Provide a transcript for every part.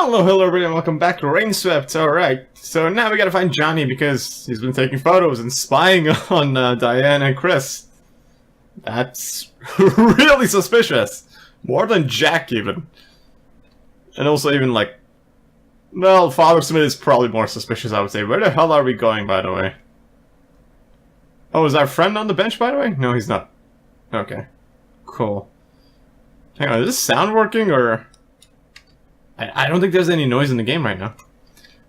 Hello everybody and welcome back to Rainswept. Alright, so now we gotta find Johnny because he's been taking photos and spying on Diane and Chris. That's really suspicious. More than Jack even. And also even like... Well, Father Smith is probably more suspicious, I would say. Where the hell are we going, by the way? Oh, is our friend on the bench, by the way? No, he's not. Okay. Cool. Hang on, is this sound working, or... I don't think there's any noise in the game right now.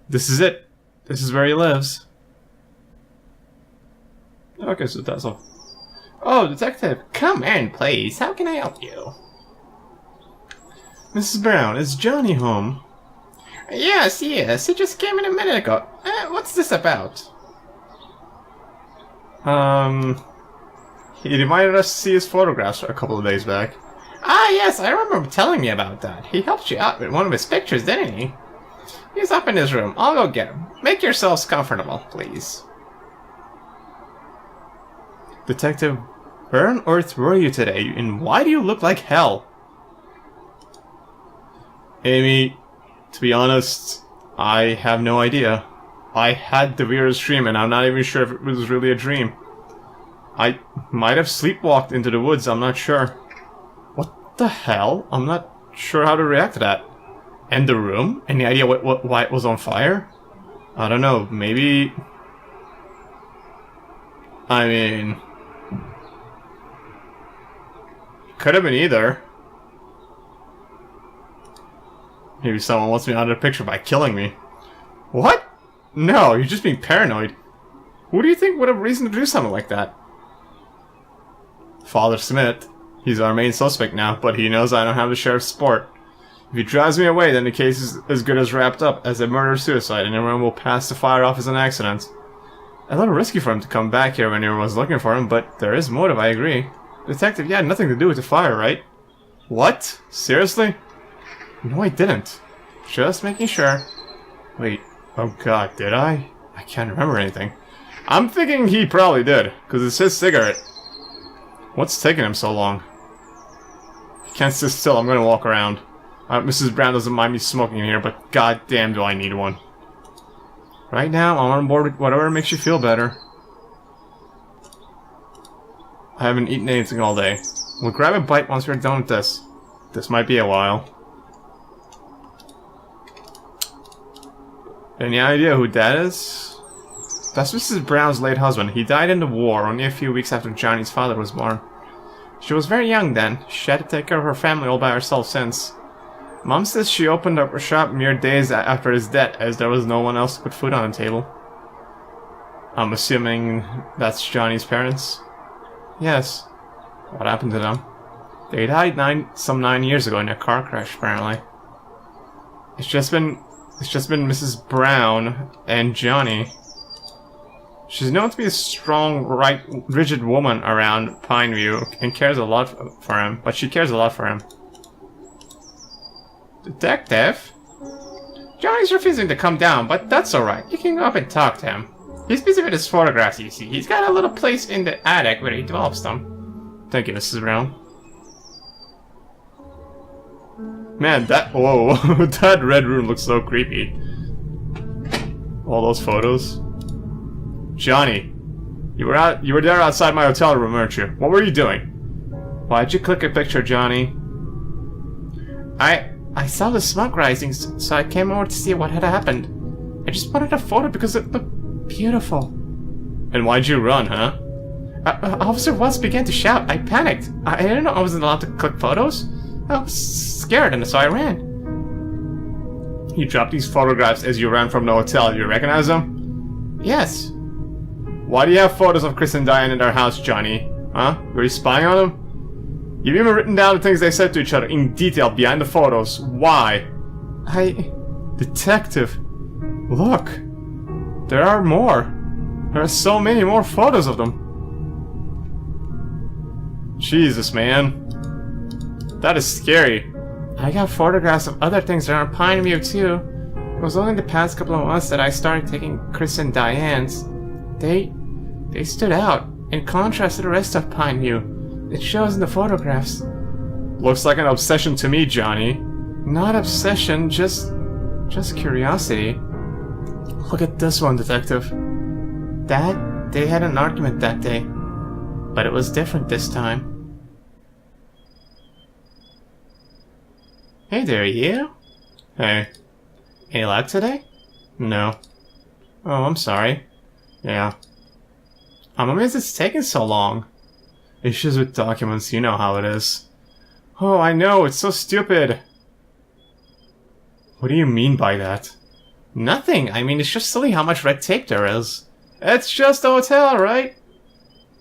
This is it. This is where he lives. Okay, so that's all. Oh, detective, come in, please. How can I help you? Mrs. Brown, is Johnny home? Yes, he is. He just came in a minute ago. What's this about? He reminded us to see his photographs a couple of days back. Ah, yes, I remember him telling me about that. He helped you out with one of his pictures, didn't he? He's up in his room. I'll go get him. Make yourselves comfortable, please. Detective, where on earth were you today, and why do you look like hell? Amy, to be honest, I have no idea. I had the weirdest dream, and I'm not even sure if it was really a dream. I might have sleepwalked into the woods, I'm not sure. What the hell? I'm not sure how to react to that. And the room? Any idea why it was on fire? I don't know, maybe... I mean... Could have been either. Maybe someone wants me out of the picture by killing me. What? No, you're just being paranoid. Who do you think would have reason to do something like that? Father Smith. He's our main suspect now, but he knows I don't have the sheriff's support. If he drives me away, then the case is as good as wrapped up as a murder-suicide, and everyone will pass the fire off as an accident. A little risky for him to come back here when everyone's looking for him, but there is motive, I agree. Detective, you had nothing to do with the fire, right? What? Seriously? No, I didn't. Just making sure. Wait, oh god, did I? I can't remember anything. I'm thinking he probably did, because it's his cigarette. What's taking him so long? I can't sit still, I'm gonna walk around. Mrs. Brown doesn't mind me smoking in here, but goddamn do I need one. Right now, I'm on board with whatever makes you feel better. I haven't eaten anything all day. We'll grab a bite once we're done with this. This might be a while. Any idea who that is? That's Mrs. Brown's late husband. He died in the war only a few weeks after Johnny's father was born. She was very young then. She had to take care of her family all by herself since. Mom says she opened up her shop mere days after his death, as there was no one else to put food on the table. I'm assuming that's Johnny's parents? Yes. What happened to them? They died some 9 years ago in a car crash, apparently. It's just been Mrs. Brown and Johnny. She's known to be a strong, rigid woman around Pineview and cares a lot for him, but she cares a lot for him. Detective? Johnny's refusing to come down, but that's alright. You can go up and talk to him. He's busy with his photographs, you see. He's got a little place in the attic where he develops them. Thank you, Mrs. Brown. Man, whoa, that red room looks so creepy. All those photos. Johnny, you were there outside my hotel room, weren't you? What were you doing? Why'd you click a picture, Johnny? I saw the smoke rising, so I came over to see what had happened. I just wanted a photo because it looked beautiful. And why'd you run, huh? Officer Watts began to shout. I panicked. I didn't know I wasn't allowed to click photos. I was scared, and so I ran. You dropped these photographs as you ran from the hotel. You recognize them? Yes. Why do you have photos of Chris and Diane in their house, Johnny? Huh? Were you spying on them? You've even written down the things they said to each other in detail behind the photos. Why? Detective. Look. There are more. There are so many more photos of them. Jesus, man. That is scary. I got photographs of other things around Pineview, too. It was only the past couple of months that I started taking Chris and Diane's. They stood out, in contrast to the rest of Pineview. It shows in the photographs. Looks like an obsession to me, Johnny. Not obsession, just Just curiosity. Look at this one, Detective. Dad, they had an argument that day. But it was different this time. Hey there, you? Hey. Any luck today? No. Oh, I'm sorry. Yeah. I'm amazed it's taking so long. Issues with documents, you know how it is. Oh, I know, it's so stupid. What do you mean by that? Nothing. I mean, it's just silly how much red tape there is. It's just a hotel, right?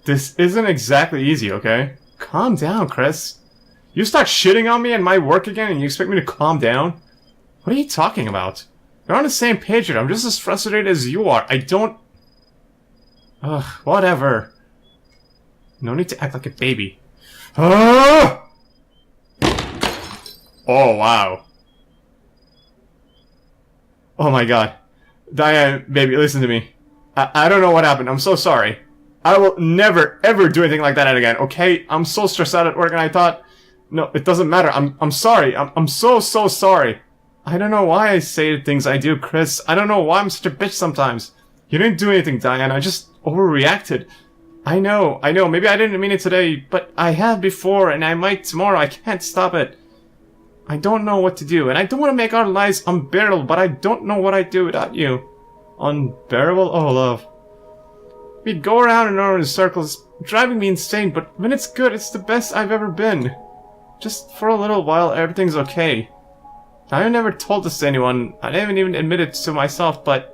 This isn't exactly easy, okay? Calm down, Chris. You start shitting on me and my work again and you expect me to calm down? What are you talking about? You're on the same page here. I'm just as frustrated as you are. I don't... Ugh, whatever. No need to act like a baby. Ah! Oh, wow. Oh my god. Diane, baby, listen to me. I don't know what happened. I'm so sorry. I will never, ever do anything like that again, okay? I'm so stressed out at work and I thought... No, it doesn't matter. I'm sorry. I'm so sorry. I don't know why I say the things I do, Chris. I don't know why I'm such a bitch sometimes. You didn't do anything, Diane. I just overreacted. I know. Maybe I didn't mean it today, but I have before and I might tomorrow. I can't stop it. I don't know what to do, and I don't want to make our lives unbearable, but I don't know what I'd do without you. Unbearable? Oh, love. We'd go around and around in circles, driving me insane, but when it's good, it's the best I've ever been. Just for a little while, everything's okay. I never told this to anyone. I haven't even admitted to myself, but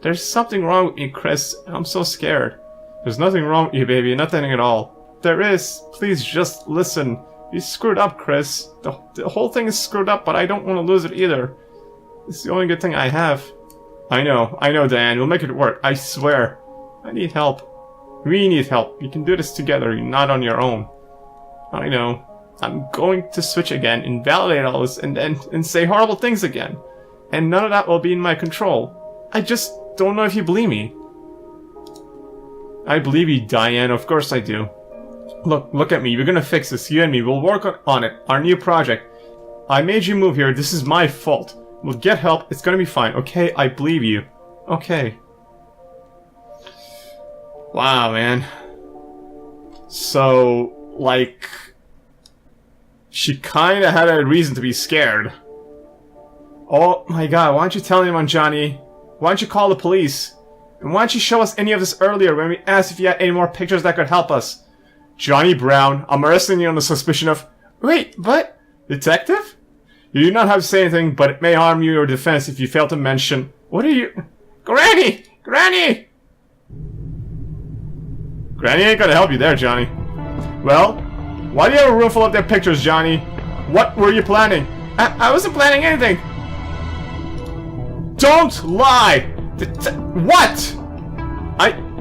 there's something wrong with me, Chris. I'm so scared. There's nothing wrong with you, baby. Nothing at all. There is. Please just listen. You screwed up, Chris. The whole thing is screwed up, but I don't want to lose it either. It's the only good thing I have. I know, Diane. We'll make it work. I swear. I need help. We need help. You can do this together. You're not on your own. I know. I'm going to switch again, invalidate all this, and say horrible things again. And none of that will be in my control. I just don't know if you believe me. I believe you, Diane. Of course I do. Look at me. We're gonna fix this. You and me. We'll work on it. Our new project. I made you move here. This is my fault. We'll get help. It's gonna be fine. Okay? I believe you. Okay. Wow, man. So, like... She kinda had a reason to be scared. Oh my god, why don't you tell anyone, Johnny? Why don't you call the police? And why don't you show us any of this earlier when we asked if you had any more pictures that could help us? Johnny Brown, I'm arresting you on the suspicion of... Wait, what? Detective? You do not have to say anything, but it may harm your defense if you fail to mention... What are you... Granny! Granny! Granny ain't gonna help you there, Johnny. Well, why do you have a room full of their pictures, Johnny? What were you planning? I wasn't planning anything. Don't lie! What?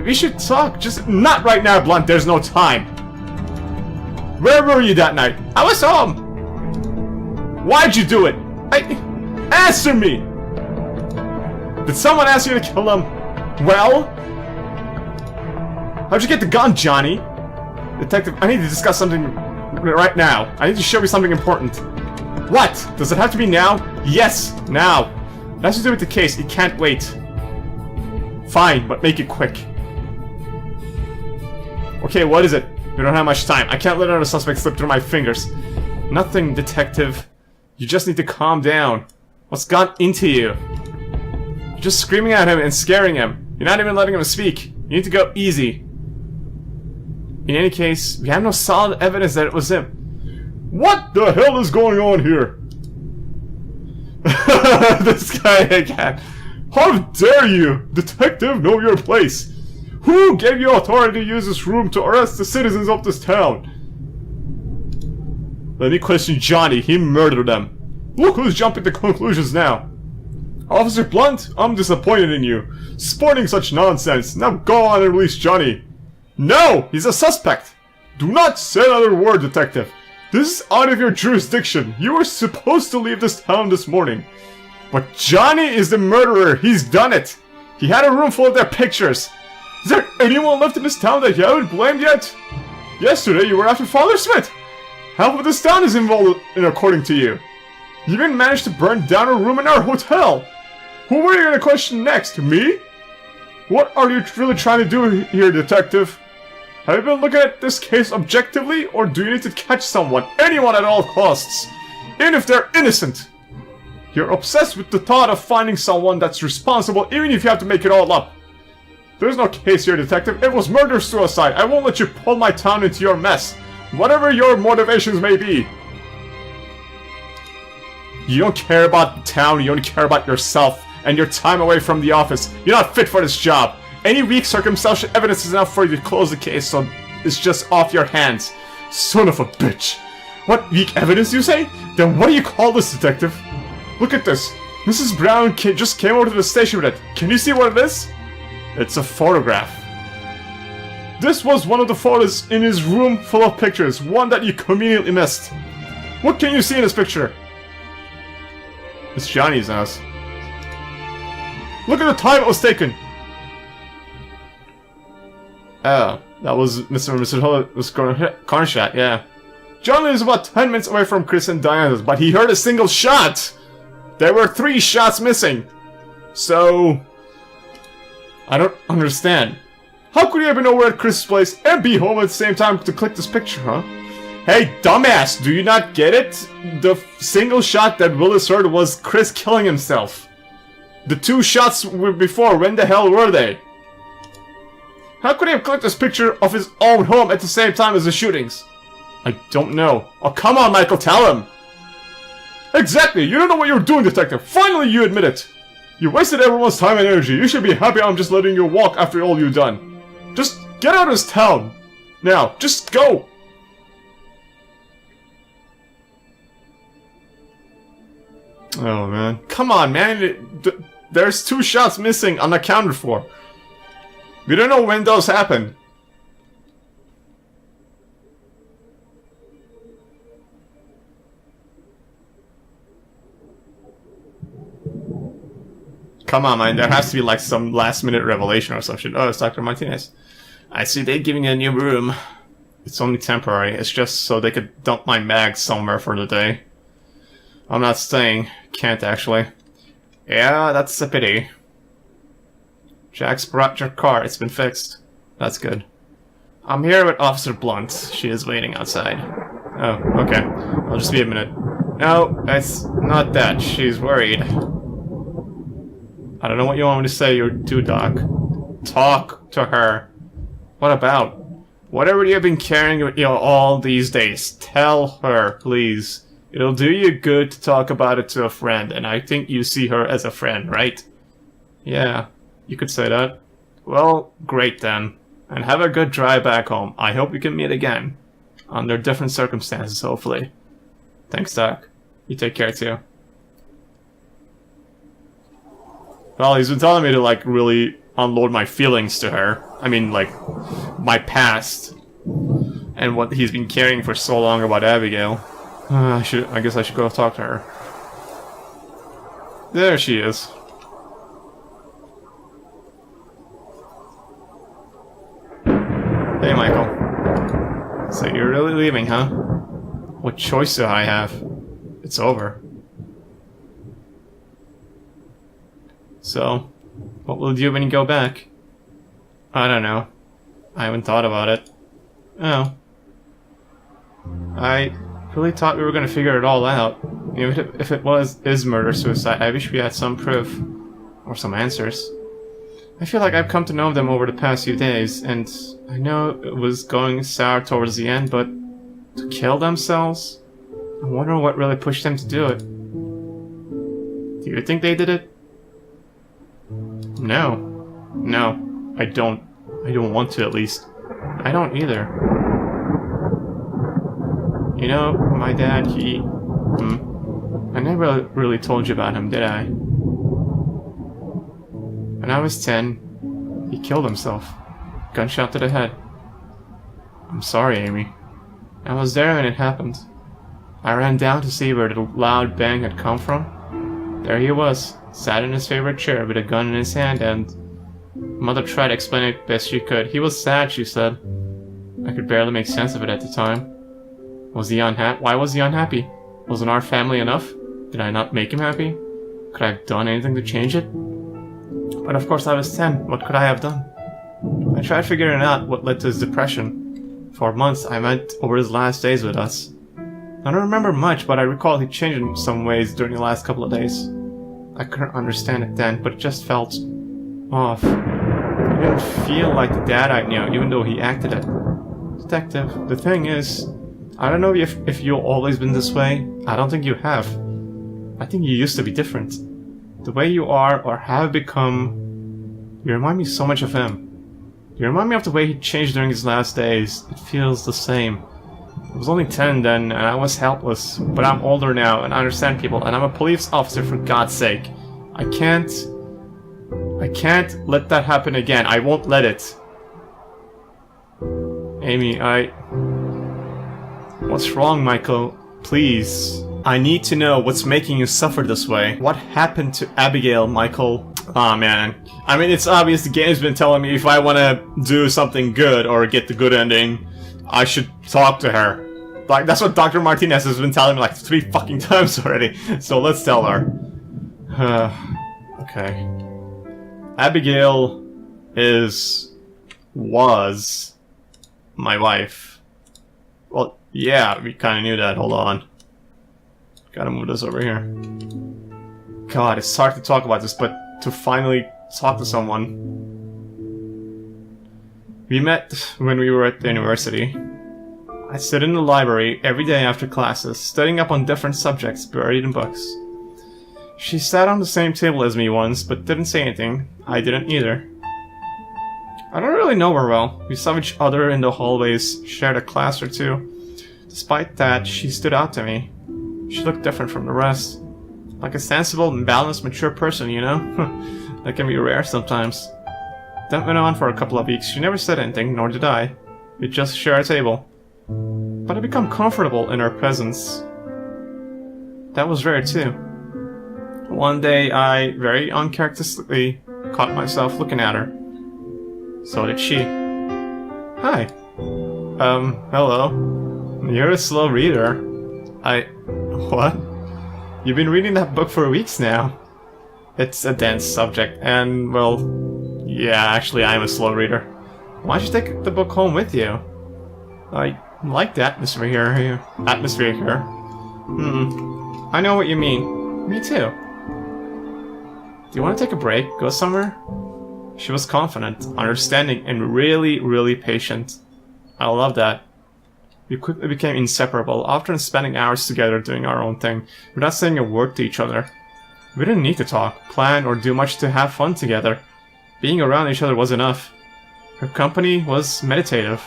We should talk, just not right now, Blunt. There's no time. Where were you that night? I was home. Why'd you do it? Answer me! Did someone ask you to kill him? Well? How'd you get the gun, Johnny? Detective, I need to discuss something right now. I need to show you something important. What? Does it have to be now? Yes, now. It has to do with the case. It can't wait. Fine, but make it quick. Okay, what is it? We don't have much time. I can't let another suspect slip through my fingers. Nothing, Detective. You just need to calm down. What's gone into you? You're just screaming at him and scaring him. You're not even letting him speak. You need to go easy. In any case, we have no solid evidence that it was him. What the hell is going on here? This guy again. How dare you, Detective, know your place? Who gave you authority to use this room to arrest the citizens of this town? Let me question Johnny. He murdered them. Look who's jumping to conclusions now. Officer Blunt, I'm disappointed in you. Sporting such nonsense. Now go on and release Johnny. No! He's a suspect! Do not say another word, Detective. This is out of your jurisdiction. You were supposed to leave this town this morning. But Johnny is the murderer. He's done it. He had a room full of their pictures. Is there anyone left in this town that you haven't blamed yet? Yesterday you were after Father Smith. Half of this town is involved in according to you. You even managed to burn down a room in our hotel! Who were you gonna question next? Me? What are you really trying to do here, detective? Have you been looking at this case objectively, or do you need to catch someone, anyone at all costs, even if they're innocent? You're obsessed with the thought of finding someone that's responsible, even if you have to make it all up. There's no case here, detective. It was murder-suicide. I won't let you pull my town into your mess, whatever your motivations may be. You don't care about the town, you only care about yourself and your time away from the office. You're not fit for this job. Any weak circumstantial evidence is enough for you to close the case, so it's just off your hands. Son of a bitch. What, weak evidence, you say? Then what do you call this, detective? Look at this. Mrs. Brown just came over to the station with it. Can you see what it is? It's a photograph. This was one of the photos in his room full of pictures, one that you conveniently missed. What can you see in this picture? It's Johnny's house. Look at the time it was taken! Oh, that was Mr. and Mrs. Hull corner shot, yeah. John lives about 10 minutes away from Chris and Diana's, but he heard a single shot! There were 3 shots missing! So... I don't understand. How could he have been over at Chris's place and be home at the same time to click this picture, huh? Hey, dumbass, do you not get it? The single shot that Willis heard was Chris killing himself. The 2 shots before, when the hell were they? How could he have clicked this picture of his own home at the same time as the shootings? I don't know. Oh, come on, Michael, tell him! Exactly! You don't know what you're doing, detective! Finally you admit it! You wasted everyone's time and energy. You should be happy I'm just letting you walk after all you've done. Just get out of this town! Now, just go! Oh, man. Come on, man! There's 2 shots missing unaccounted for. We don't know when those happened. Come on, man. There has to be like some last-minute revelation or some shit. Oh, it's Dr. Martinez. I see they're giving you a new room. It's only temporary. It's just so they could dump my mag somewhere for the day. I'm not staying. Can't actually. Yeah, that's a pity. Jack's brought your car. It's been fixed. That's good. I'm here with Officer Blunt. She is waiting outside. Oh, okay. I'll just be a minute. No, it's not that. She's worried. I don't know what you want me to say or do, Doc. Talk to her. What about? Whatever you've been carrying with you all these days, tell her, please. It'll do you good to talk about it to a friend, and I think you see her as a friend, right? Yeah, you could say that. Well, great then. And have a good drive back home. I hope we can meet again. Under different circumstances, hopefully. Thanks, Doc. You take care, too. Well, he's been telling me to, like, really unload my feelings to her. I mean, like, my past. And what he's been carrying for so long about Abigail. I guess I should go talk to her. There she is. Hey, Michael. So you're really leaving, huh? What choice do I have? It's over. So, what will you do when you go back? I don't know. I haven't thought about it. Oh. I really thought we were going to figure it all out. Even if it is murder-suicide, I wish we had some proof. Or some answers. I feel like I've come to know them over the past few days, and I know it was going sour towards the end, but to kill themselves? I wonder what really pushed them to do it. Do you think they did it? No. No, I don't. I don't want to, at least. I don't either. You know, my dad, he... I never really told you about him, did I? When I was 10, he killed himself. Gunshot to the head. I'm sorry, Amy. I was there when it happened. I ran down to see where the loud bang had come from. There he was, sat in his favorite chair with a gun in his hand, and... Mother tried to explain it best she could. He was sad, she said. I could barely make sense of it at the time. Was he unhappy? Why was he unhappy? Wasn't our family enough? Did I not make him happy? Could I have done anything to change it? But of course I was 10. What could I have done? I tried figuring out what led to his depression. For months I went over his last days with us. I don't remember much, but I recall he changed in some ways during the last couple of days. I couldn't understand it then, but it just felt off. He didn't feel like the dad I knew, even though he acted it. Detective, the thing is, I don't know if you've always been this way. I don't think you have. I think you used to be different. The way you are or have become, you remind me so much of him. You remind me of the way he changed during his last days. It feels the same. I was only 10 then, and I was helpless, but I'm older now, and I understand people, and I'm a police officer for God's sake. I can't let that happen again. I won't let it. Amy, what's wrong, Michael? Please. I need to know what's making you suffer this way. What happened to Abigail, Michael? Aw, man. I mean, it's obvious the game's been telling me if I want to do something good or get the good ending, I should talk to her. Like, that's what Dr. Martinez has been telling me like 3 fucking times already. So let's tell her. Okay. Abigail was my wife. Well, yeah, we kind of knew that. Hold on. Gotta move this over here. God, it's hard to talk about this, but to finally talk to someone. We met when we were at the university. I stood in the library every day after classes, studying up on different subjects buried in books. She sat on the same table as me once, but didn't say anything. I didn't either. I don't really know her well. We saw each other in the hallways, shared a class or two. Despite that, she stood out to me. She looked different from the rest. Like a sensible, balanced, mature person, you know? That can be rare sometimes. That went on for a couple of weeks. She never said anything, nor did I. We'd just share a table. But I became comfortable in her presence. That was rare too. One day, I, very uncharacteristically, caught myself looking at her. So did she. Hi. Hello. You're a slow reader. What? You've been reading that book for weeks now. It's a dense subject, and, well, yeah, actually I'm a slow reader. Why don't you take the book home with you? I like the atmosphere here. I know what you mean. Me too. Do you want to take a break? Go somewhere? She was confident, understanding, and really, really patient. I love that. We quickly became inseparable, often spending hours together doing our own thing, without saying a word to each other. We didn't need to talk, plan, or do much to have fun together. Being around each other was enough. Her company was meditative.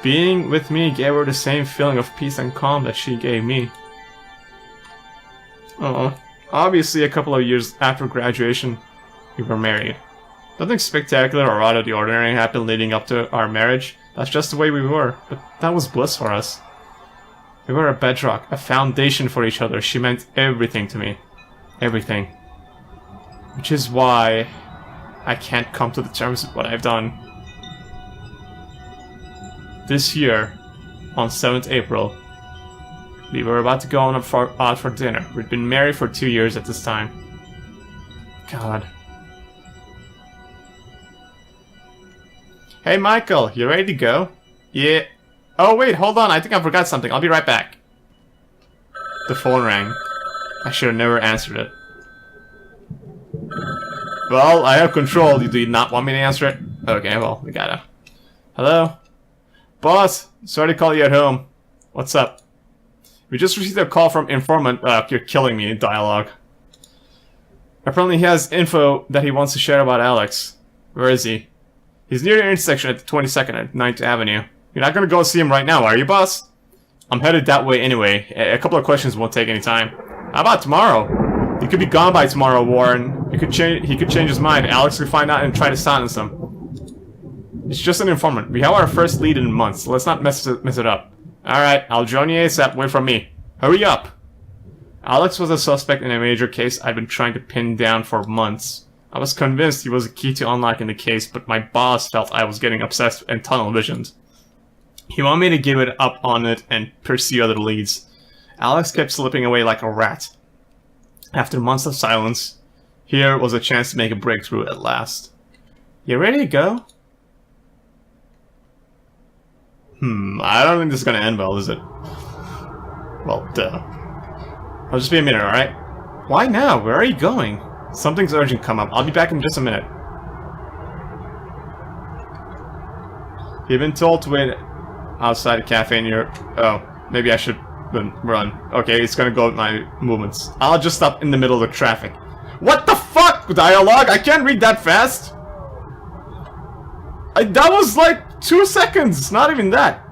Being with me gave her the same feeling of peace and calm that she gave me. Obviously, a couple of years after graduation, we were married. Nothing spectacular or out of the ordinary happened leading up to our marriage. That's just the way we were, but that was bliss for us. We were a bedrock, a foundation for each other. She meant everything to me. Everything. Which is why I can't come to the terms with what I've done. This year, on 7th April, we were about to go out for dinner. We'd been married for 2 years at this time. God. Hey Michael, you ready to go? Yeah. Oh wait, hold on, I think I forgot something. I'll be right back. The phone rang. I should have never answered it. Well, I have control. Do you not want me to answer it? Okay, well, we gotta. Hello? Boss, sorry to call you at home. What's up? We just received a call from informant. You're killing me in dialogue. Apparently he has info that he wants to share about Alex. Where is he? He's near the intersection at the 22nd at 9th Avenue. You're not gonna go see him right now, are you, boss? I'm headed that way anyway. A couple of questions won't take any time. How about tomorrow? He could be gone by tomorrow, Warren. He could change his mind. Alex could find out and try to silence him. It's just an informant. We have our first lead in months, so let's not mess it up. Alright, I'll join you ASAP. Wait for me. Hurry up! Alex was a suspect in a major case I'd been trying to pin down for months. I was convinced he was a key to unlocking the case, but my boss felt I was getting obsessed and tunnel visioned. He wanted me to give it up on it and pursue other leads. Alex kept slipping away like a rat. After months of silence, here was a chance to make a breakthrough at last. You ready to go? I don't think this is gonna end well, is it? Well, duh. I'll just be a minute, alright? Why now? Where are you going? Something's urgent come up. I'll be back in just a minute. You've been told to wait outside a cafe near... Oh, maybe I should run. Okay, it's gonna go with my movements. I'll just stop in the middle of the traffic. What the fuck? Dialogue? I can't read that fast! That was like 2 seconds! Not even that!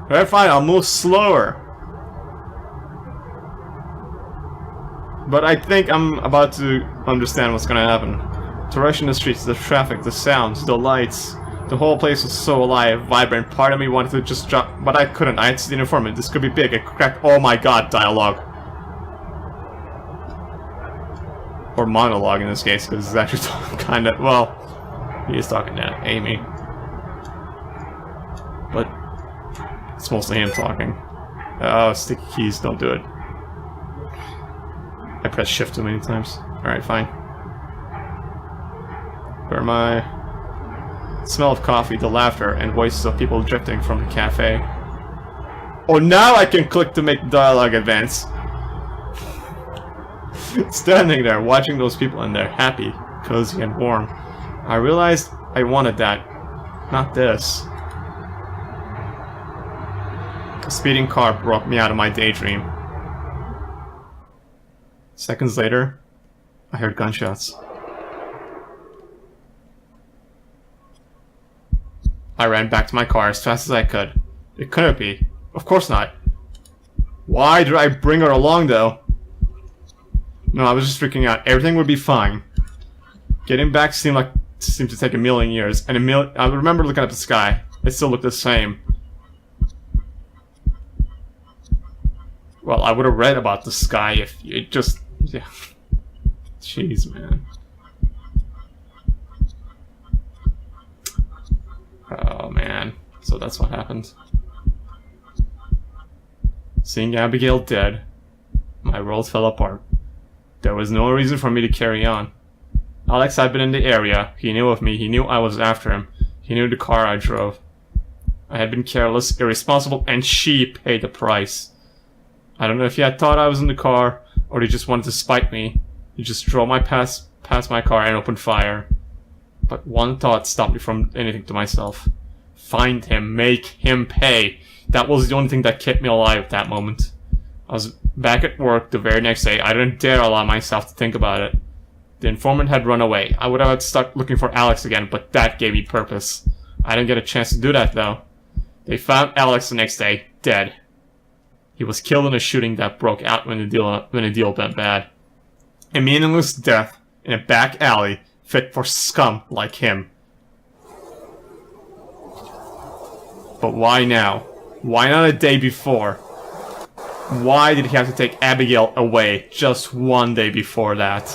Alright, fine, I'll move slower. But I think I'm about to understand what's gonna happen. The rush in the streets, the traffic, the sounds, the lights. The whole place was so alive, vibrant. Part of me wanted to just drop, but I couldn't. I had to see the informant. This could be big. It cracked. Oh my god, dialogue. Or monologue in this case, because it's actually kind of, well, he is talking to Amy. But it's mostly him talking. Oh, sticky keys, don't do it. I pressed shift too many times. Alright, fine. Where am I? Smell of coffee, the laughter, and voices of people drifting from the cafe. Oh, now I can click to make dialogue advance. Standing there, watching those people in there, happy, cozy, and warm. I realized I wanted that, not this. A speeding car brought me out of my daydream. Seconds later, I heard gunshots. I ran back to my car as fast as I could. It couldn't be. Of course not. Why did I bring her along, though? No, I was just freaking out. Everything would be fine. Getting back seemed to take a million years, and I remember looking up the sky. It still looked the same. Well, I would have read about the sky if it just... Yeah. Jeez, man. Oh, man. So that's what happened. Seeing Abigail dead, my world fell apart. There was no reason for me to carry on. Alex had been in the area. He knew of me. He knew I was after him. He knew the car I drove. I had been careless, irresponsible, and she paid the price. I don't know if he had thought I was in the car, or he just wanted to spite me. He just drove past my car and opened fire. But one thought stopped me from anything to myself. Find him, make him pay. That was the only thing that kept me alive at that moment. I was back at work the very next day. I didn't dare allow myself to think about it. The informant had run away. I would have had to start looking for Alex again, but that gave me purpose. I didn't get a chance to do that, though. They found Alex the next day, dead. He was killed in a shooting that broke out when the deal went bad. A meaningless death in a back alley fit for scum like him. But why now? Why not a day before? Why did he have to take Abigail away just one day before that?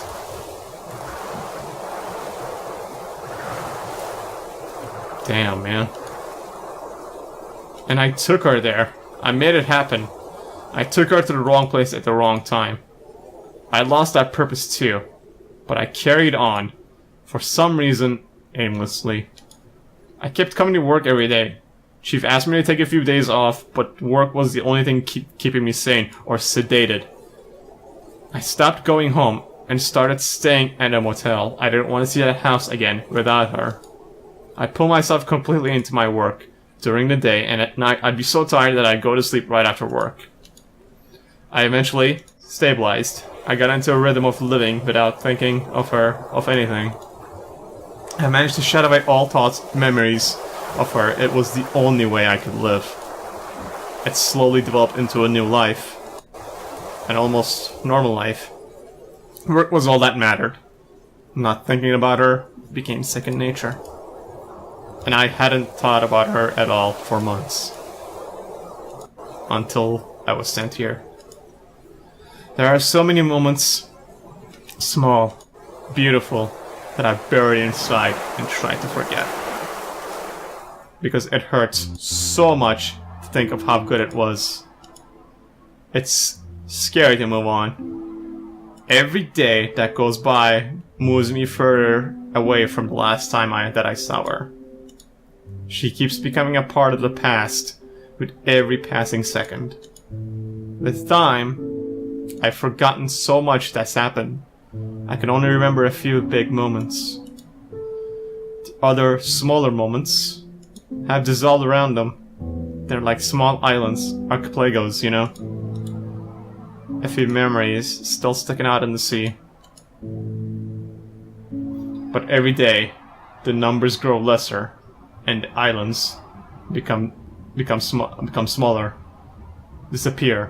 Damn, man. And I took her there. I made it happen. I took her to the wrong place at the wrong time. I lost that purpose too. But I carried on. For some reason, aimlessly. I kept coming to work every day. Chief asked me to take a few days off, but work was the only thing keeping me sane or sedated. I stopped going home and started staying at a motel. I didn't want to see that house again without her. I pulled myself completely into my work during the day, and at night I'd be so tired that I'd go to sleep right after work. I eventually stabilized. I got into a rhythm of living without thinking of her, of anything. I managed to shut away all thoughts, memories of her. It was the only way I could live. It slowly developed into a new life. An almost normal life. Work was all that mattered. Not thinking about her became second nature. And I hadn't thought about her at all for months. Until I was sent here. There are so many moments, small, beautiful, that I've buried inside and tried to forget. Because it hurts so much to think of how good it was. It's scary to move on. Every day that goes by moves me further away from the last time that I saw her. She keeps becoming a part of the past with every passing second. With time, I've forgotten so much that's happened. I can only remember a few big moments. The other smaller moments have dissolved around them. They're like small islands, archipelagos, you know? A few memories still sticking out in the sea. But every day, the numbers grow lesser, and the islands become smaller, disappear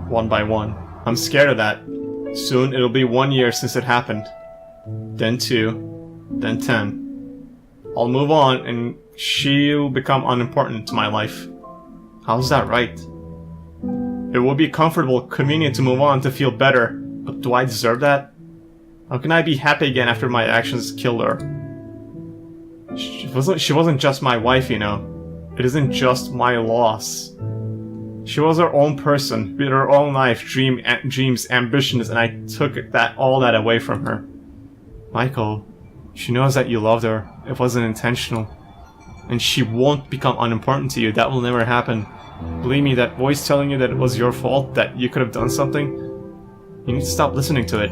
one by one. I'm scared of that. Soon it'll be 1 year since it happened, then 2, then 10. I'll move on, and she'll become unimportant to my life. How's that right? It will be comfortable, convenient to move on, to feel better, but do I deserve that? How can I be happy again after my actions killed her? She wasn't just my wife, you know. It isn't just my loss. She was her own person, with her own life, dreams, ambitions, and I took all that away from her. Michael, she knows that you loved her. It wasn't intentional. And she won't become unimportant to you. That will never happen. Believe me, that voice telling you that it was your fault, that you could have done something, you need to stop listening to it.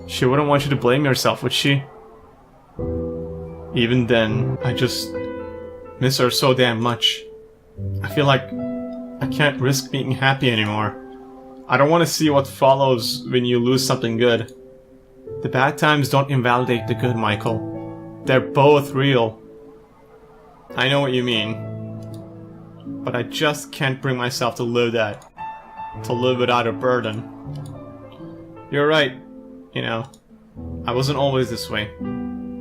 She wouldn't want you to blame yourself, would she? Even then, I just miss her so damn much. I feel like I can't risk being happy anymore. I don't want to see what follows when you lose something good. The bad times don't invalidate the good, Michael. They're both real. I know what you mean. But I just can't bring myself to live that. To live without a burden. You're right. You know, I wasn't always this way.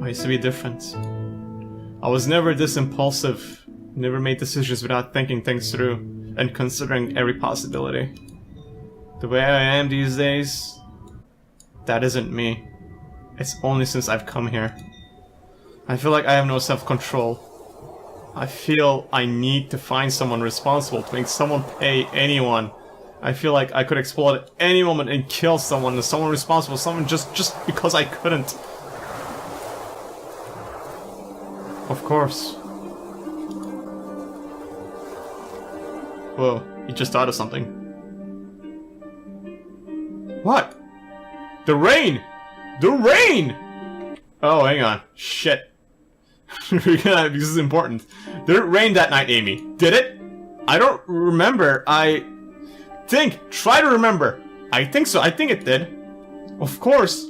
I used to be different. I was never this impulsive. Never made decisions without thinking things through and considering every possibility. The way I am these days, that isn't me. It's only since I've come here. I feel like I have no self-control. I feel I need to find someone responsible, to make someone pay anyone. I feel like I could explode at any moment and kill someone responsible, someone just because I couldn't. Of course. Whoa, you just thought of something. What? The rain! The rain! Oh, hang on. Shit. This is important. Did it rain that night, Amy? Did it? I don't remember. Try to remember. I think so. I think it did. Of course.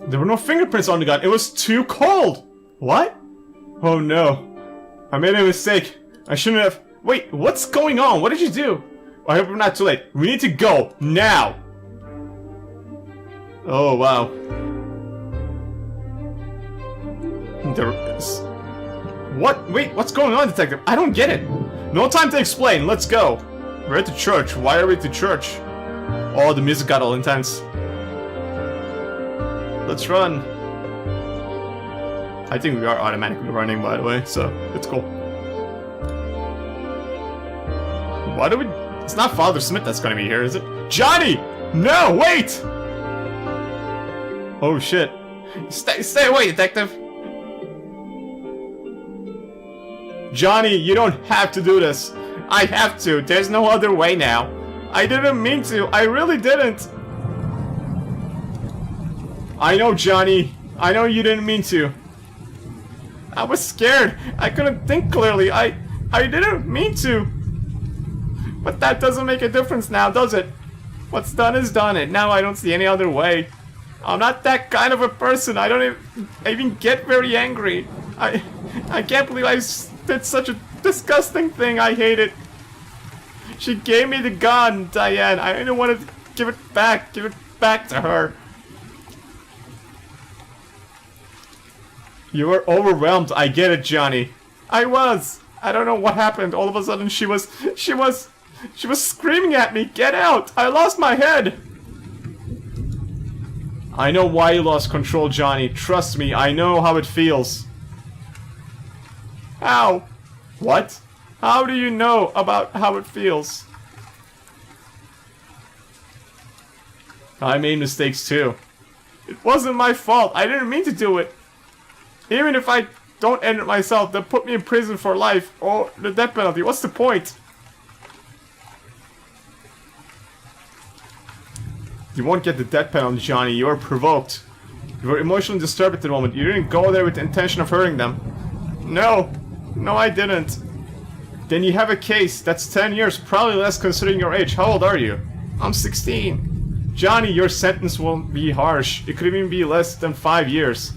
There were no fingerprints on the gun. It was too cold. What? Oh no. I made a mistake. I shouldn't have... Wait, what's going on? What did you do? I hope we're not too late. We need to go. Now. Oh, wow. There is... What? Wait, what's going on, detective? I don't get it. No time to explain. Let's go. We're at the church. Why are we at the church? Oh, the music got all intense. Let's run. I think we are automatically running, by the way, so it's cool. Why do we... It's not Father Smith that's gonna be here, is it? Johnny! No, wait! Oh, shit. Stay away, detective. Johnny, you don't have to do this. I have to. There's no other way now. I didn't mean to. I really didn't. I know, Johnny. I know you didn't mean to. I was scared. I couldn't think clearly. I didn't mean to. But that doesn't make a difference now, does it? What's done is done, and now I don't see any other way. I'm not that kind of a person. I don't even get very angry. I can't believe I did such a disgusting thing. I hate it. She gave me the gun, Diane. I didn't want to give it back to her. You were overwhelmed. I get it, Johnny. I was. I don't know what happened. All of a sudden, she was screaming at me. Get out! I lost my head. I know why you lost control, Johnny. Trust me, I know how it feels. How? What? How do you know about how it feels? I made mistakes too. It wasn't my fault. I didn't mean to do it. Even if I don't end it myself, they'll put me in prison for life. Or the death penalty. What's the point? You won't get the death penalty, Johnny. You were provoked. You were emotionally disturbed at the moment. You didn't go there with the intention of hurting them. No. No, I didn't. Then you have a case. That's 10 years. Probably less considering your age. How old are you? I'm 16. Johnny, your sentence won't be harsh. It could even be less than 5 years.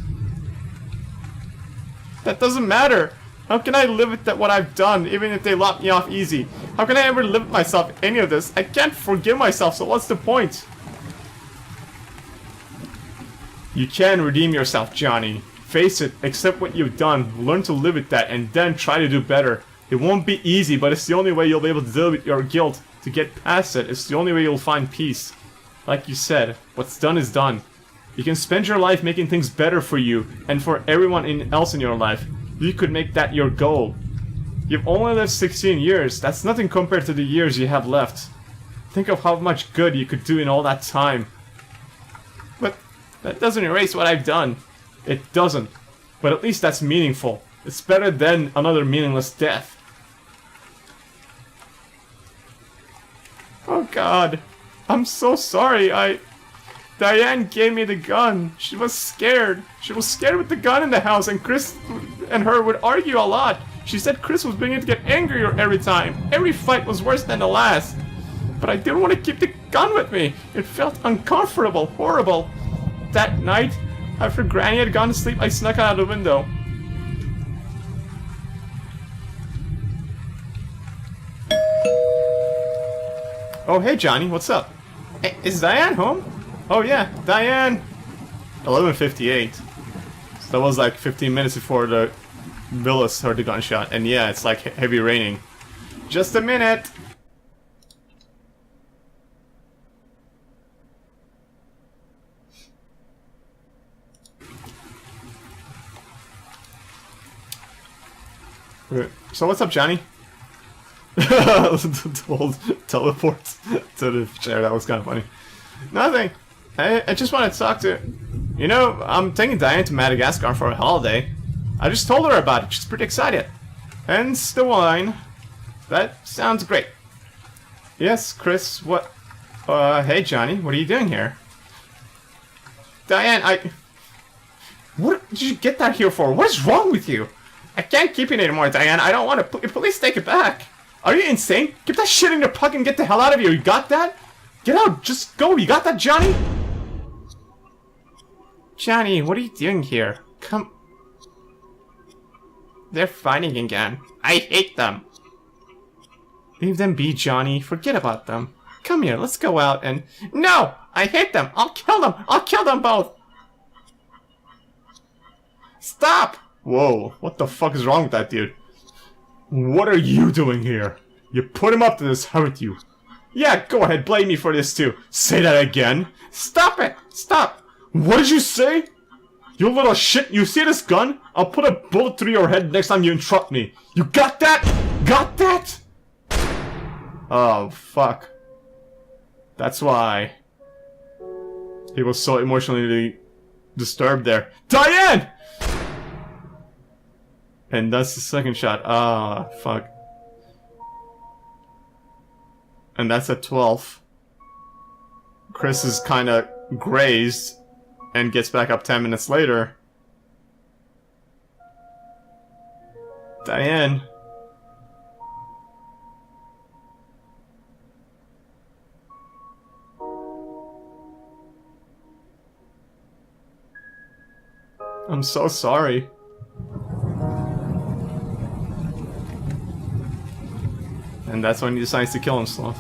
That doesn't matter. How can I live with what I've done, even if they lock me off easy? How can I ever live with myself any of this? I can't forgive myself, so what's the point? You can redeem yourself, Johnny. Face it, accept what you've done, learn to live with that, and then try to do better. It won't be easy, but it's the only way you'll be able to deal with your guilt. To get past it, it's the only way you'll find peace. Like you said, what's done is done. You can spend your life making things better for you, and for everyone else in your life. You could make that your goal. You've only lived 16 years, that's nothing compared to the years you have left. Think of how much good you could do in all that time. But that doesn't erase what I've done. It doesn't. But at least that's meaningful. It's better than another meaningless death. Oh God. I'm so sorry. Diane gave me the gun. She was scared. She was scared with the gun in the house, and Chris and her would argue a lot. She said Chris was beginning to get angrier every time. Every fight was worse than the last. But I didn't want to keep the gun with me. It felt uncomfortable, horrible. That night, after Granny had gone to sleep, I snuck out the window. Oh, hey Johnny, what's up? Hey, is Diane home? Oh yeah, Diane! 11:58. So that was like 15 minutes before the Willis heard the gunshot. And yeah, it's like heavy raining. Just a minute! So what's up, Johnny? Teleport to the chair. That was kind of funny. Nothing. I just want to talk to... You know, I'm taking Diane to Madagascar for a holiday. I just told her about it. She's pretty excited. Hence the wine. That sounds great. Yes, Chris, what... hey, Johnny, what are you doing here? Diane, what did you get that here for? What is wrong with you? I can't keep it anymore, Diane. I don't want to... Please take it back. Are you insane? Get that shit in your pocket and get the hell out of here. You got that? Get out. Just go. You got that, Johnny? Johnny, what are you doing here? Come... They're fighting again. I hate them. Leave them be, Johnny. Forget about them. Come here. Let's go out and... No! I hate them. I'll kill them. I'll kill them both. Stop! Whoa, what the fuck is wrong with that dude? What are you doing here? You put him up to this, haven't you? Yeah, go ahead, blame me for this too. Say that again. Stop it! Stop! What did you say? You little shit, you see this gun? I'll put a bullet through your head next time you interrupt me. You got that? Got that? Oh, fuck. That's why he was so emotionally disturbed there. Diane! And that's the second shot. Ah, fuck. And that's at 12. Chris is kinda grazed and gets back up 10 minutes later. Diane. I'm so sorry. And that's when he decides to kill himself.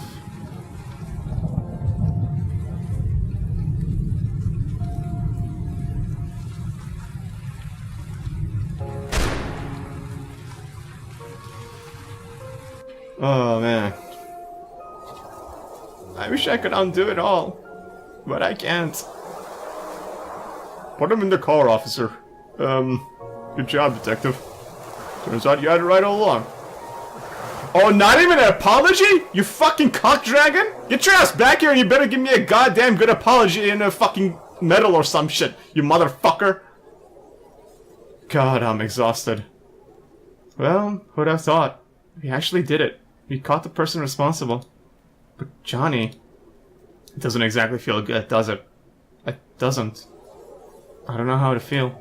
Oh man. I wish I could undo it all, but I can't. Put him in the car, officer. Good job, detective. Turns out you had it right all along. Oh, not even an apology? You fucking cock dragon? Get your ass back here and you better give me a goddamn good apology in a fucking metal or some shit, you motherfucker! God, I'm exhausted. Well, who'd have thought? We actually did it. We caught the person responsible. But Johnny... It doesn't exactly feel good, does it? It doesn't. I don't know how to feel.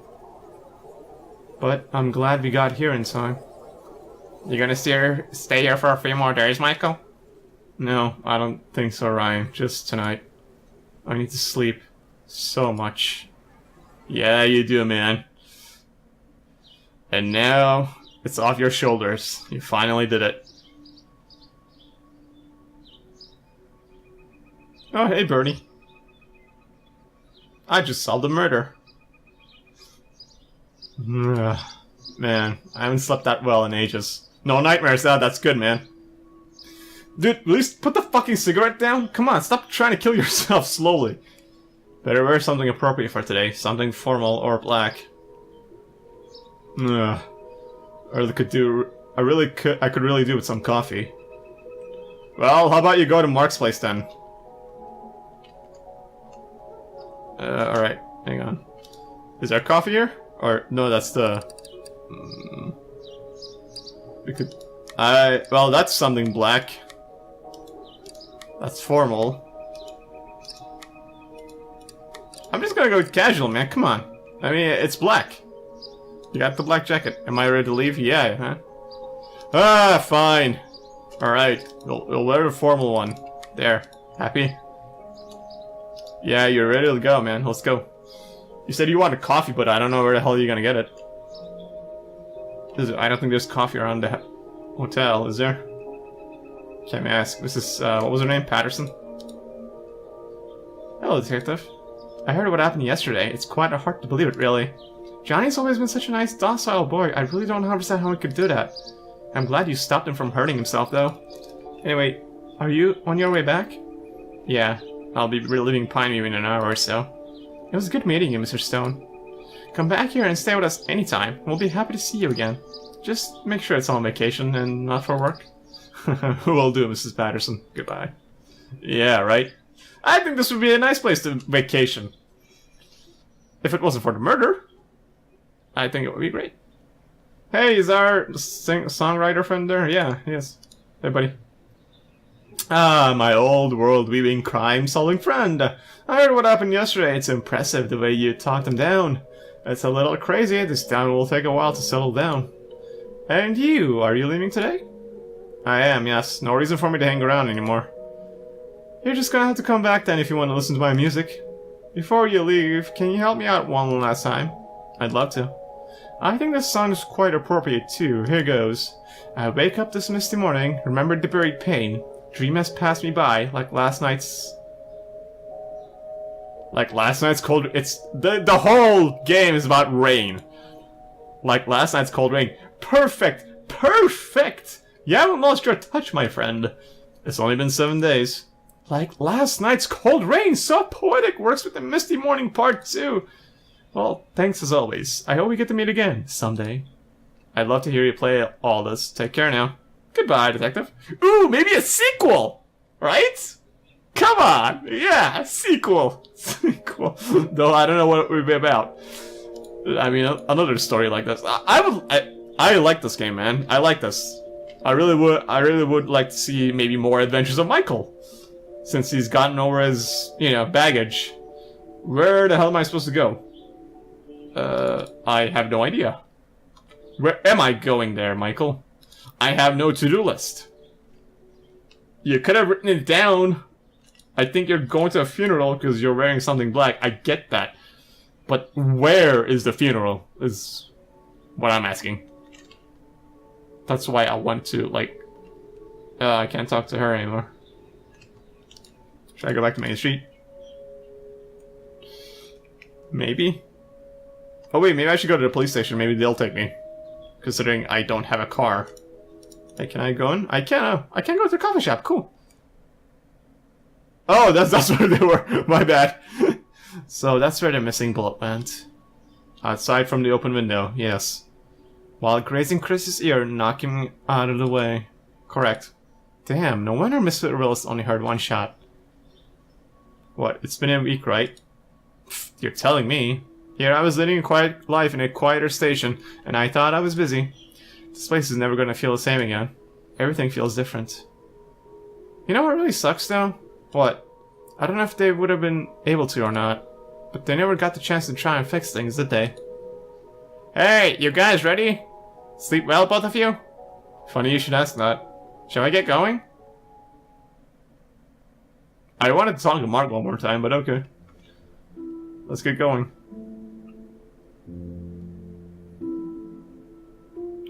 But I'm glad we got here in time. You gonna stay here for a few more days, Michael? No, I don't think so, Ryan. Just tonight. I need to sleep. So much. Yeah, you do, man. And now, it's off your shoulders. You finally did it. Oh, hey, Bernie. I just solved a murder. Man, I haven't slept that well in ages. No nightmares, that's good, man. Dude, at least put the fucking cigarette down. Come on, stop trying to kill yourself slowly. Better wear something appropriate for today. Something formal or black. I could really do with some coffee. Well, how about you go to Mark's place then? Alright, hang on. Is there coffee here? Or, no, that's the... we could... well, that's something black. That's formal. I'm just gonna go casual, man, come on. I mean, it's black. You got the black jacket. Am I ready to leave? Yeah, huh? Ah, fine. Alright, we'll wear a formal one. There. Happy? Yeah, you're ready to go, man. Let's go. You said you wanted coffee, but I don't know where the hell you're gonna get it. I don't think there's coffee around the hotel, is there? Can't ask. This is, what was her name? Patterson? Hello, detective. I heard what happened yesterday. It's quite hard to believe it, really. Johnny's always been such a nice, docile boy. I really don't understand how he could do that. I'm glad you stopped him from hurting himself, though. Anyway, are you on your way back? Yeah. I'll be leaving Pineview in an hour or so. It was good meeting you, Mr. Stone. Come back here and stay with us anytime. We'll be happy to see you again. Just make sure it's on vacation and not for work. Will do, Mrs. Patterson. Goodbye. Yeah, right? I think this would be a nice place to vacation. If it wasn't for the murder, I think it would be great. Hey, is our songwriter friend there? Yeah, he is. Hey, buddy. Ah, my old world-weaving, crime-solving friend. I heard what happened yesterday. It's impressive the way you talked him down. It's a little crazy. This town will take a while to settle down. And you, are you leaving today? I am, yes. No reason for me to hang around anymore. You're just gonna have to come back then if you want to listen to my music. Before you leave, can you help me out one last time? I'd love to. I think this song is quite appropriate too. Here goes. I wake up this misty morning, remember the buried pain. Dream has passed me by, like last night's cold... It's... The whole game is about rain. Like last night's cold rain. Perfect! Perfect! You haven't lost your touch, my friend. It's only been 7 days. Like last night's cold rain! So poetic! Works with the misty morning part too. Well, thanks as always. I hope we get to meet again, someday. I'd love to hear you play all this. Take care now. Goodbye, detective. Ooh, maybe a sequel! Right? Come on! Yeah, sequel! Sequel. Though I don't know what it would be about. I mean, another story like this. I like this game, man. I like this. I really would like to see maybe more adventures of Michael. Since he's gotten over his, baggage. Where the hell am I supposed to go? I have no idea. Where am I going there, Michael? I have no to-do list. You could have written it down. I think you're going to a funeral because you're wearing something black. I get that. But where is the funeral is what I'm asking. That's why I want to, I can't talk to her anymore. Should I go back to Main Street? Maybe? Oh wait, maybe I should go to the police station. Maybe they'll take me. Considering I don't have a car. Hey, can I go in? I can go to the coffee shop. Cool. Oh, that's where they were. My bad. So that's where the missing bullet went. Outside from the open window, yes. While grazing Chris's ear, knocking him out of the way. Correct. Damn, no wonder Mr. Willis only heard one shot. What, it's been a week, right? You're telling me. Here I was living a quiet life in a quieter station, and I thought I was busy. This place is never gonna feel the same again. Everything feels different. You know what really sucks though? What? I don't know if they would have been able to or not, but they never got the chance to try and fix things, did they? Hey, you guys ready? Sleep well, both of you? Funny you should ask that. Shall I get going? I wanted to talk to Mark one more time, but okay. Let's get going.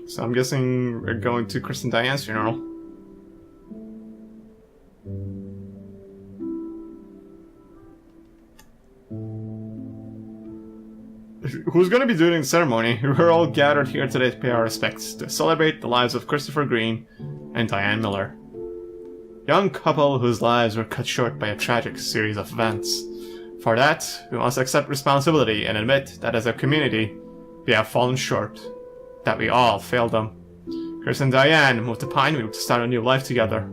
So I'm guessing we're going to Chris and Diane's funeral. Who's going to be doing the ceremony? We're all gathered here today to pay our respects, to celebrate the lives of Christopher Green and Diane Miller. Young couple whose lives were cut short by a tragic series of events. For that, we must accept responsibility and admit that as a community, we have fallen short. That we all failed them. Chris and Diane moved to Pineview to start a new life together.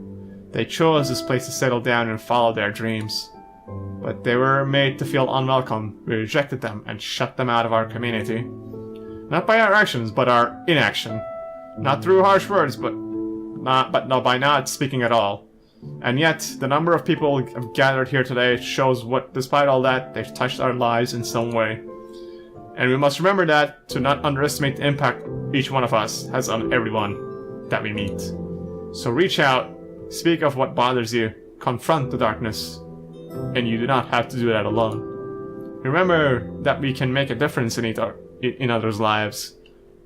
They chose this place to settle down and follow their dreams. But they were made to feel unwelcome. We rejected them and shut them out of our community. Not by our actions, but our inaction. Not through harsh words, but by not speaking at all. And yet, the number of people gathered here today shows what, despite all that, they've touched our lives in some way. And we must remember that to not underestimate the impact each one of us has on everyone that we meet. So reach out, speak of what bothers you, confront the darkness, and you do not have to do that alone. Remember that we can make a difference in others' lives.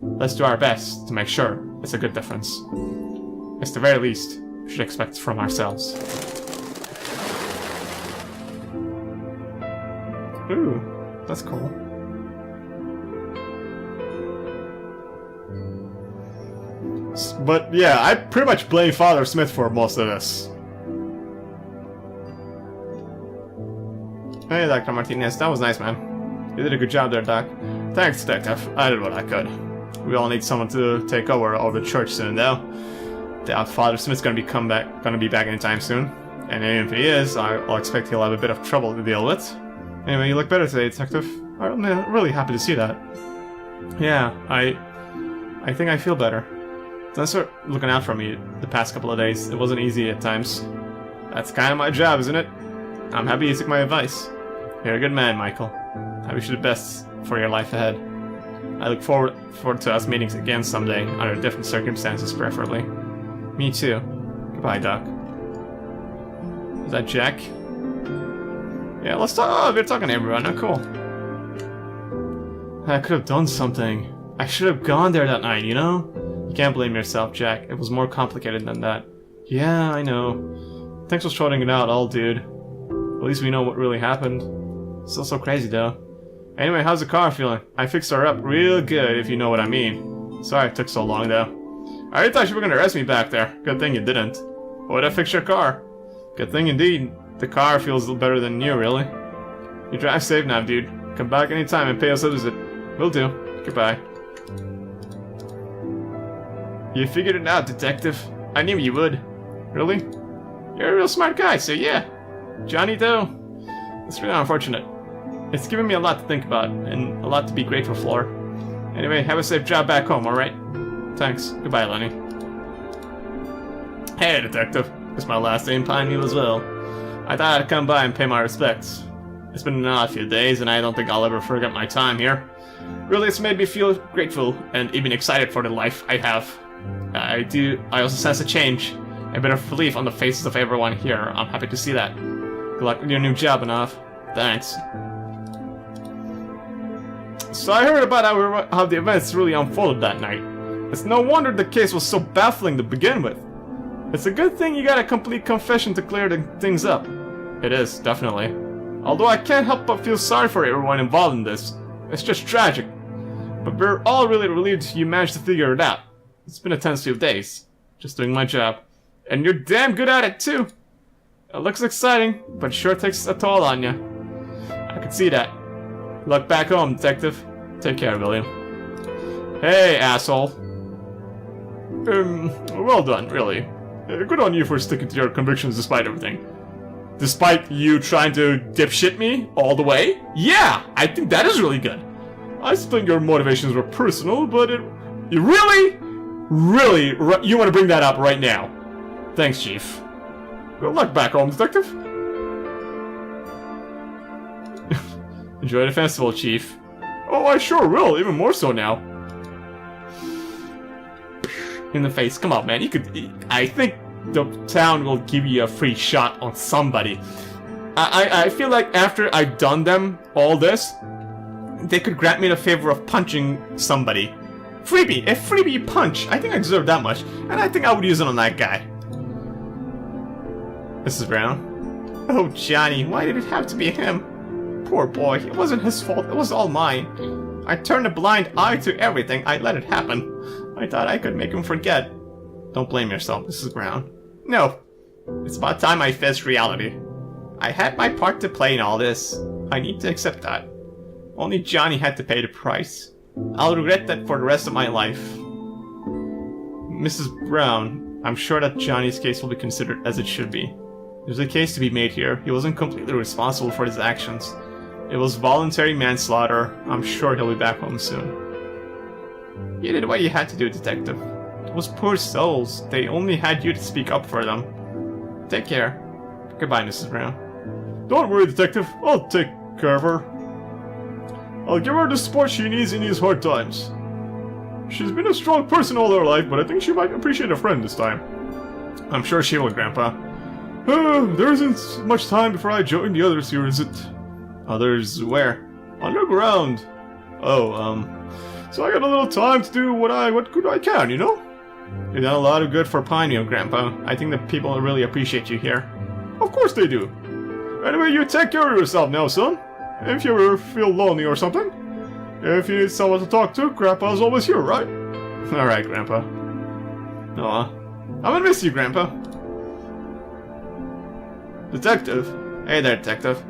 Let's do our best to make sure it's a good difference. At the very least, we should expect from ourselves. Ooh, that's cool. But yeah, I pretty much blame Father Smith for most of this. Hey, Dr. Martinez, that was nice, man. You did a good job there, Doc. Thanks, Detective. I did what I could. We all need someone to take over the church soon, though. Doubt Father Smith's gonna be back anytime soon. And if he is, I'll expect he'll have a bit of trouble to deal with. Anyway, you look better today, Detective. I'm really happy to see that. Yeah, I think I feel better. Thanks for looking out for me the past couple of days. It wasn't easy at times. That's kind of my job, isn't it? I'm happy you took my advice. You're a good man, Michael. I wish you the best for your life ahead. I look forward to us meeting again someday, under different circumstances preferably. Me too. Goodbye, Doc. Is that Jack? Yeah, let's talk. Oh, we're talking to everyone. Oh, cool. I could have done something. I should have gone there that night, you know? You can't blame yourself, Jack. It was more complicated than that. Yeah, I know. Thanks for sorting it out, old dude. At least we know what really happened. Still so crazy, though. Anyway, how's the car feeling? I fixed her up real good, if you know what I mean. Sorry it took so long, though. I already thought you were gonna arrest me back there. Good thing you didn't. Why'd I fix your car? Good thing indeed. The car feels better than you, really. You drive safe now, dude. Come back anytime and pay us a visit. Will do. Goodbye. You figured it out, Detective. I knew you would. Really? You're a real smart guy, so yeah. Johnny, though, it's really unfortunate. It's given me a lot to think about, and a lot to be grateful for. Anyway, have a safe job back home, alright? Thanks. Goodbye, Lenny. Hey, Detective. It's my last day in Pineview as well. I thought I'd come by and pay my respects. It's been an odd few days, and I don't think I'll ever forget my time here. Really, it's made me feel grateful and even excited for the life I have. I also sense a change, a bit of relief on the faces of everyone here. I'm happy to see that. Good luck with your new job, enough. Thanks. So I heard about how the events really unfolded that night. It's no wonder the case was so baffling to begin with. It's a good thing you got a complete confession to clear things up. It is, definitely. Although I can't help but feel sorry for everyone involved in this. It's just tragic. But we're all really relieved you managed to figure it out. It's been a tense few days. Just doing my job. And you're damn good at it, too. It looks exciting, but it sure takes a toll on you. I can see that. Luck back home, Detective. Take care, William. Hey, asshole. Well done, really. Good on you for sticking to your convictions despite everything. Despite you trying to dipshit me all the way? Yeah, I think that is really good. I think your motivations were personal, but you really, you want to bring that up right now. Thanks, Chief. Good luck back home, Detective. Enjoy the festival, Chief. Oh, I sure will, even more so now. In the face, come on, man. You could. I think the town will give you a free shot on somebody. I feel like after I've done them all this, they could grant me the favor of punching somebody. Freebie! A freebie punch! I think I deserve that much, and I think I would use it on that guy. Mrs. Brown? Oh, Johnny, why did it have to be him? Poor boy, it wasn't his fault, it was all mine. I turned a blind eye to everything, I let it happen. I thought I could make him forget. Don't blame yourself, Mrs. Brown. No, it's about time I faced reality. I had my part to play in all this. I need to accept that. Only Johnny had to pay the price. I'll regret that for the rest of my life. Mrs. Brown, I'm sure that Johnny's case will be considered as it should be. There's a case to be made here. He wasn't completely responsible for his actions. It was voluntary manslaughter. I'm sure he'll be back home soon. You did what you had to do, Detective. Those poor souls, they only had you to speak up for them. Take care. Goodbye, Mrs. Brown. Don't worry, Detective. I'll take care of her. I'll give her the support she needs in these hard times. She's been a strong person all her life, but I think she might appreciate a friend this time. I'm sure she will, Grandpa. There isn't much time before I join the others here, is it? Others where? Underground. Oh, so I got a little time to do what good I can, you know? You've done a lot of good for Pineville, Grandpa. I think the people really appreciate you here. Of course they do. Anyway, you take care of yourself now, son. If you ever feel lonely or something. If you need someone to talk to, Grandpa's always here, right? Alright, Grandpa. Aw. I'm gonna miss you, Grandpa. Detective? Hey there, Detective.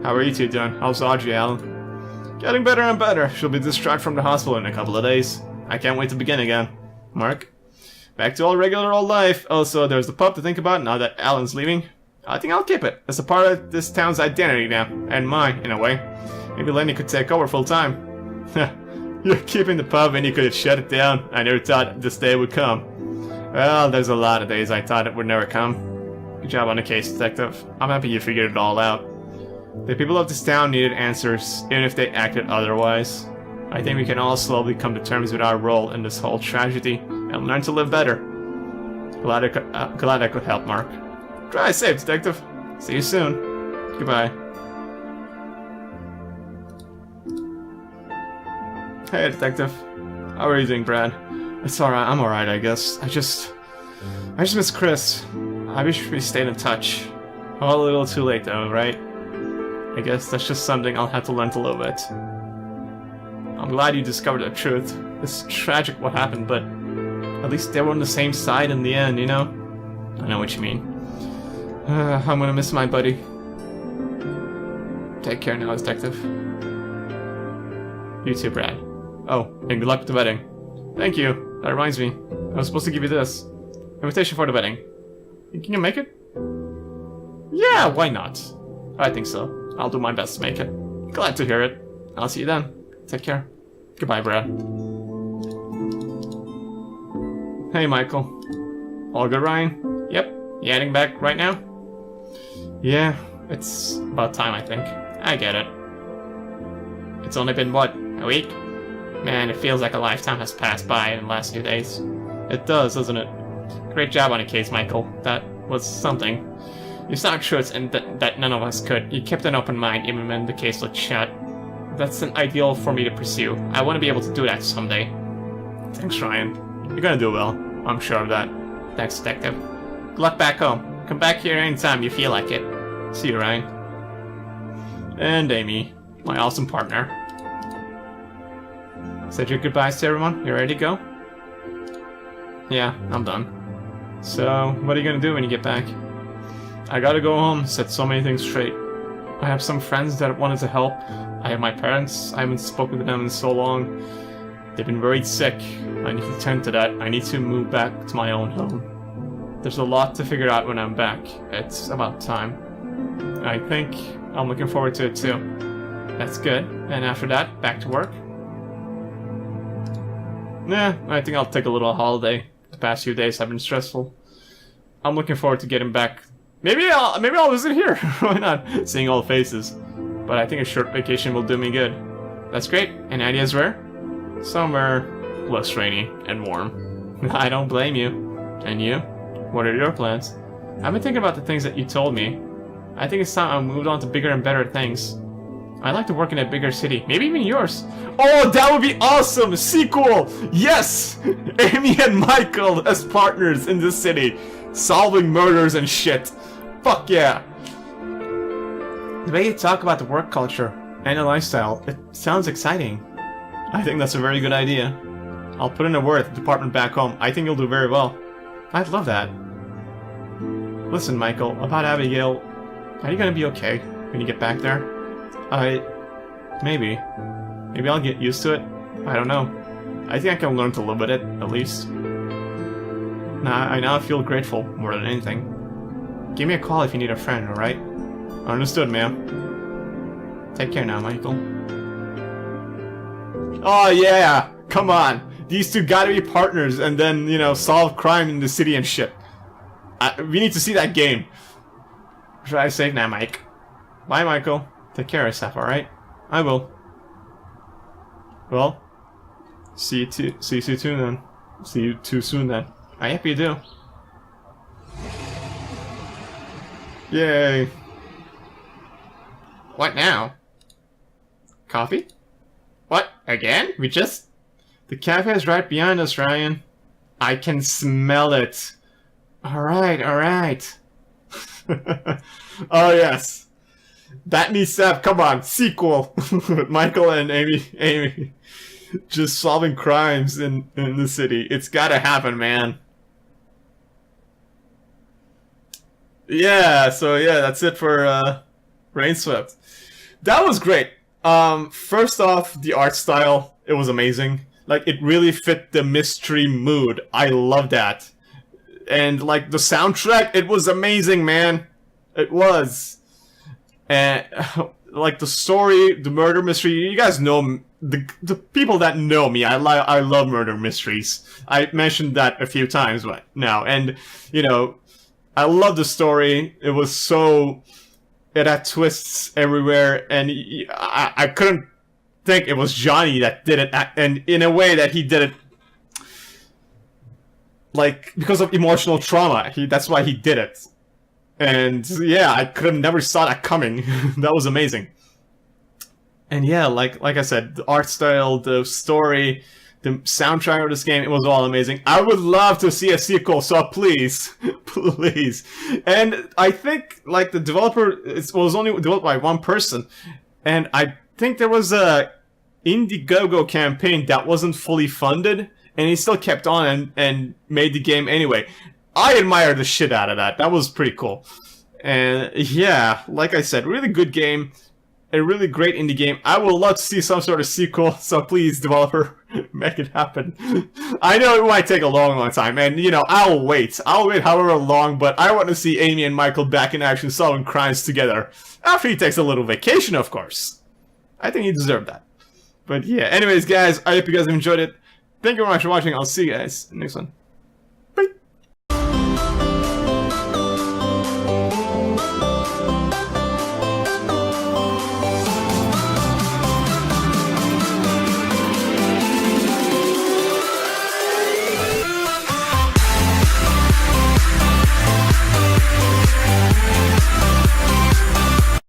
How are you two doing? How's Audrey, Alan? Getting better and better. She'll be discharged from the hospital in a couple of days. I can't wait to begin again. Mark? Back to all regular old life. Also, there's the pub to think about now that Alan's leaving. I think I'll keep it. It's a part of this town's identity now. And mine, in a way. Maybe Lenny could take over full time. You're keeping the pub and you could have shut it down. I never thought this day would come. Well, there's a lot of days I thought it would never come. Good job on the case, Detective. I'm happy you figured it all out. The people of this town needed answers, even if they acted otherwise. I think we can all slowly come to terms with our role in this whole tragedy and learn to live better. Glad I could help, Mark. Drive safe, Detective. See you soon. Goodbye. Hey, Detective. How are you doing, Brad? It's alright. I'm alright, I guess. I just miss Chris. I wish we stayed in touch. All a little too late, though, right? I guess that's just something I'll have to learn to live with. I'm glad you discovered the truth. It's tragic what happened, but at least they were on the same side in the end, you know? I know what you mean. I'm gonna miss my buddy. Take care now, Detective. You too, Brad. Oh, and good luck with the wedding. Thank you. That reminds me. I was supposed to give you this. Invitation for the wedding. Can you make it? Yeah, why not? I think so. I'll do my best to make it. Glad to hear it. I'll see you then. Take care. Goodbye, Brad. Hey, Michael. All good, Ryan? Yep. You heading back right now? Yeah, it's about time, I think. I get it. It's only been, what, a week? Man, it feels like a lifetime has passed by in the last few days. It does, doesn't it? Great job on the case, Michael. That was something. You saw truths and that none of us could. You kept an open mind even when the case looked shut. That's an ideal for me to pursue. I want to be able to do that someday. Thanks, Ryan. You're gonna do well. I'm sure of that. Thanks, Detective. Good luck back home. Come back here anytime you feel like it. See you, Ryan. And Amy, my awesome partner. Said your goodbyes to everyone? You ready to go? Yeah, I'm done. So, what are you gonna do when you get back? I gotta go home, set so many things straight. I have some friends that wanted to help. I have my parents. I haven't spoken to them in so long. They've been very sick. I need to tend to that. I need to move back to my own home. There's a lot to figure out when I'm back. It's about time. I think I'm looking forward to it too. That's good. And after that, back to work. Nah, I think I'll take a little holiday. The past few days have been stressful. I'm looking forward to getting back. Maybe I'll visit here. Why not? Seeing all the faces. But I think a short vacation will do me good. That's great. Any ideas where? Somewhere less rainy and warm. I don't blame you. And you? What are your plans? I've been thinking about the things that you told me. I think it's time I moved on to bigger and better things. I'd like to work in a bigger city. Maybe even yours. Oh, that would be awesome! Sequel! Yes! Amy and Michael as partners in this city. Solving murders and shit. Fuck yeah. The way you talk about the work culture and the lifestyle, it sounds exciting. I think that's a very good idea. I'll put in a word at the department back home. I think you'll do very well. I'd love that. Listen, Michael, about Abigail, are you gonna be okay when you get back there? Maybe. Maybe I'll get used to it. I don't know. I think I can learn to live with it, at least. I now feel grateful more than anything. Give me a call if you need a friend, alright? Understood, ma'am. Take care now, Michael. Oh yeah! Come on! These two gotta be partners and then, you know, solve crime in the city and shit. We need to see that game. Drive safe now, Mike. Bye, Michael. Take care of yourself, alright? I will. Well, see you too soon then. See you too soon then. I hope you do. Yay. What now? Coffee? What? Again? The cafe is right behind us, Ryan. I can smell it. Alright. Oh yes. That needs to have, come on, sequel. With Michael and Amy. Just solving crimes in the city. It's gotta happen, man. Yeah, so yeah, that's it for Rainswept. That was great. First off, the art style, it was amazing. Like, it really fit the mystery mood. I love that. And, like, the soundtrack, it was amazing, man. It was. And, like, the story, the murder mystery, you guys know, the people that know me, I love murder mysteries. I mentioned that a few times now. And, you know, I love the story. It was so... It had twists everywhere, and I couldn't think it was Johnny that did it, and in a way that he did it, like, because of emotional trauma. That's why he did it. And yeah, I could have never saw that coming. That was amazing. And yeah, like I said, the art style, the story, the soundtrack of this game, it was all amazing. I would love to see a sequel, so please, please. And I think, like, the developer, it was only developed by one person, and I think there was a Indiegogo campaign that wasn't fully funded, and he still kept on and made the game anyway. I admire the shit out of that. That was pretty cool. And yeah, like I said, really good game. A really great indie game. I would love to see some sort of sequel, so please, developer, make it happen. I know it might take a long time, and, you know, I'll wait. I'll wait however long, but I want to see Amy and Michael back in action solving crimes together. After he takes a little vacation, of course. I think he deserved that. But yeah, anyways, guys, I hope you guys have enjoyed it. Thank you very much for watching. I'll see you guys in the next one.